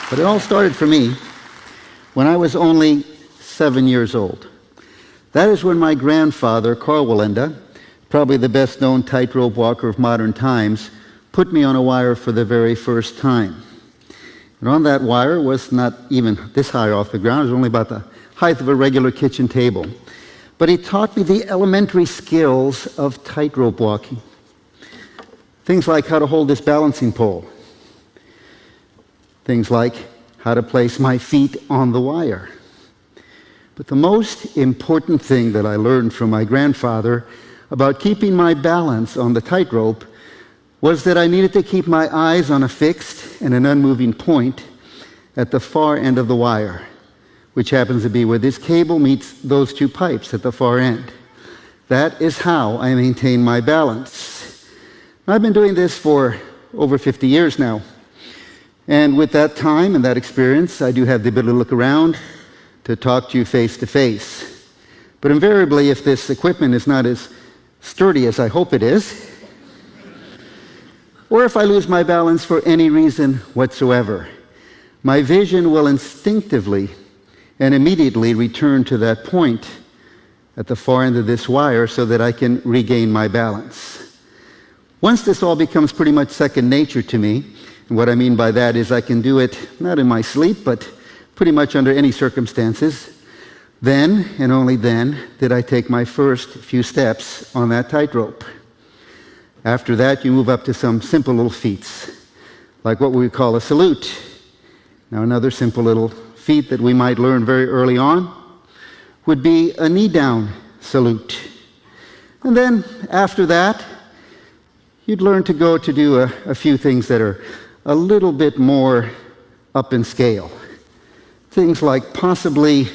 But it all started for me when I was only 7 years old. That is when my grandfather, Carl Wallenda, probably the best known tightrope walker of modern times, put me on a wire for the very first time. And on that wire was not even this high off the ground, it was only about the height of a regular kitchen table. But he taught me the elementary skills of tightrope walking. Things like how to hold this balancing pole. Things like how to place my feet on the wire. But the most important thing that I learned from my grandfather about keeping my balance on the tightrope was that I needed to keep my eyes on a fixed and an unmoving point at the far end of the wire, which happens to be where this cable meets those two pipes at the far end. That is how I maintain my balance. I've been doing this for over 50 years now. And with that time and that experience, I do have the ability to look around, to talk to you face to face. But invariably, if this equipment is not as sturdy as I hope it is, or if I lose my balance for any reason whatsoever, my vision will instinctively and immediately return to that point at the far end of this wire so that I can regain my balance. Once this all becomes pretty much second nature to me, and what I mean by that is I can do it not in my sleep, but pretty much under any circumstances, then and only then did I take my first few steps on that tightrope. After that, you move up to some simple little feats, like what we call a salute. Now, another simple little feat that we might learn very early on would be a knee-down salute. And then, after that, you'd learn to go to do a few things that are a little bit more up in scale. Things like possibly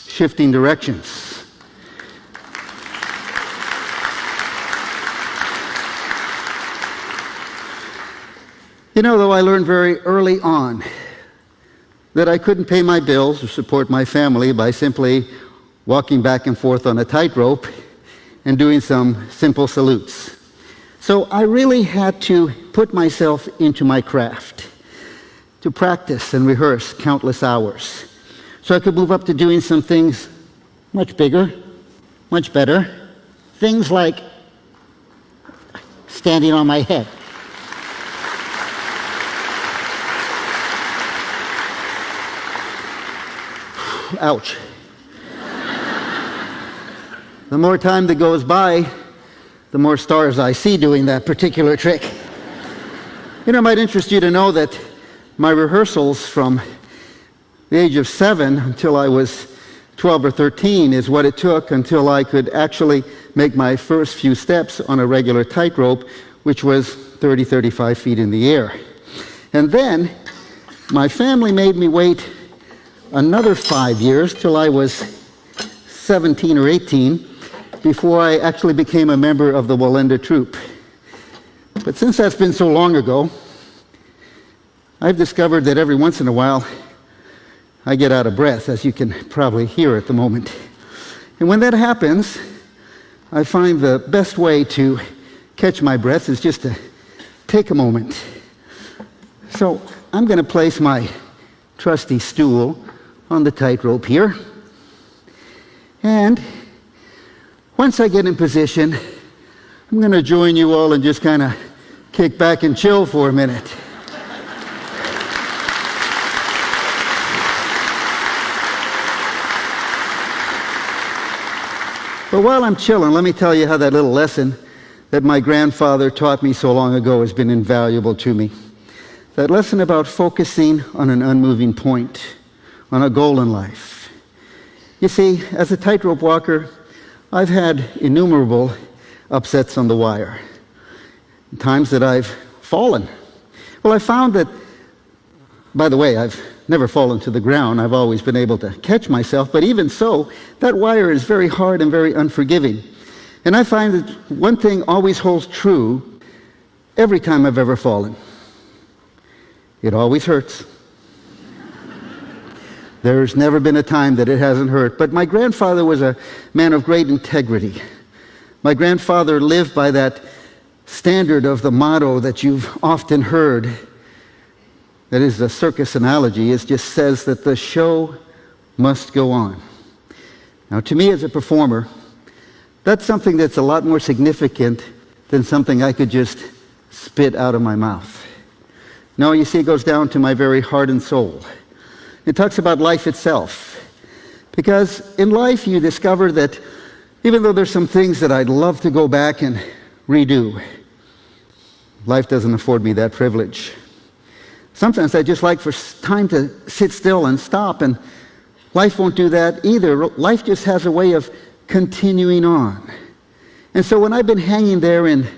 shifting directions. You know, though, I learned very early on that I couldn't pay my bills or support my family by simply walking back and forth on a tightrope and doing some simple salutes. So I really had to put myself into my craft, to practice and rehearse countless hours, so I could move up to doing some things much bigger, much better, things like standing on my head. Ouch. The more time that goes by, the more stars I see doing that particular trick. You know, it might interest you to know that my rehearsals from the age of 7 until I was 12 or 13 is what it took until I could actually make my first few steps on a regular tightrope, which was 30, 35 feet in the air. And then my family made me wait another 5 years till I was 17 or 18 before I actually became a member of the Wallenda troupe. But since that's been so long ago, I've discovered that every once in a while I get out of breath, as you can probably hear at the moment. And when that happens, I find the best way to catch my breath is just to take a moment. So I'm going to place my trusty stool on the tightrope here. And once I get in position, I'm going to join you all and just kind of kick back and chill for a minute. But while I'm chilling, let me tell you how that little lesson that my grandfather taught me so long ago has been invaluable to me. That lesson about focusing on an unmoving point, on a goal in life. You see, as a tightrope walker, I've had innumerable upsets on the wire, times that I've fallen. Well, I found that, by the way, I've never fallen to the ground. I've always been able to catch myself, but even so, that wire is very hard and very unforgiving. And I find that one thing always holds true every time I've ever fallen. It always hurts. There's never been a time that it hasn't hurt. But my grandfather was a man of great integrity. My grandfather lived by that standard of the motto that you've often heard. that is a circus analogy, it just says that the show must go on. Now, to me as a performer, that's something that's a lot more significant than something I could just spit out of my mouth. No, you see, it goes down to my very heart and soul. It talks about life itself. Because in life you discover that even though there's some things that I'd love to go back and redo, life doesn't afford me that privilege. Sometimes I just like for time to sit still and stop, and life won't do that either. Life just has a way of continuing on. And so when I've been hanging there in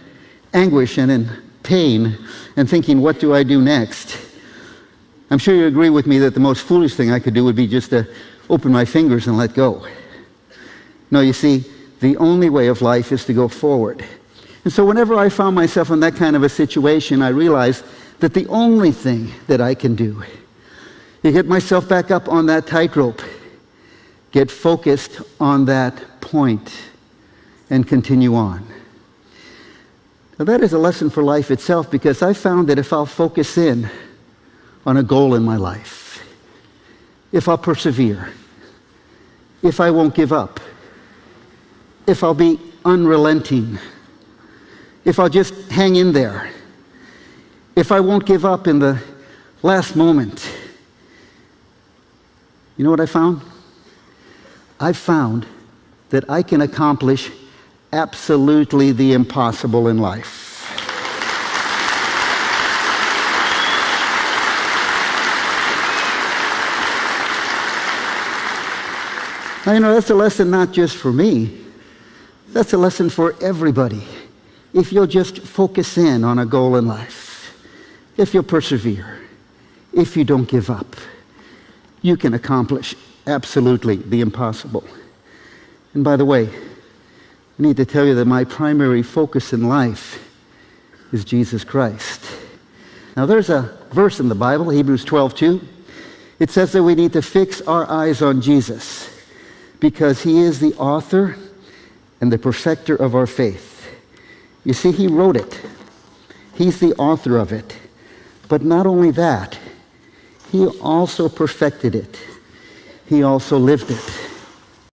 anguish and in pain and thinking, what do I do next? I'm sure you agree with me that the most foolish thing I could do would be just to open my fingers and let go. No, you see, the only way of life is to go forward. And so whenever I found myself in that kind of a situation, I realized that the only thing that I can do is get myself back up on that tightrope, get focused on that point, and continue on. Now that is a lesson for life itself, because I found that if I'll focus in on a goal in my life, if I'll persevere, if I won't give up, if I'll be unrelenting, if I'll just hang in there, if I won't give up in the last moment, you know what I found? I found that I can accomplish absolutely the impossible in life. Now, you know, that's a lesson not just for me. That's a lesson for everybody. If you'll just focus in on a goal in life, if you'll persevere, if you don't give up, you can accomplish absolutely the impossible. And by the way, I need to tell you that my primary focus in life is Jesus Christ. Now, there's a verse in the Bible, Hebrews 12:2. It says that we need to fix our eyes on Jesus, because he is the author and the perfecter of our faith. You see, he wrote it. He's the author of it. But not only that, he also perfected it. He also lived it.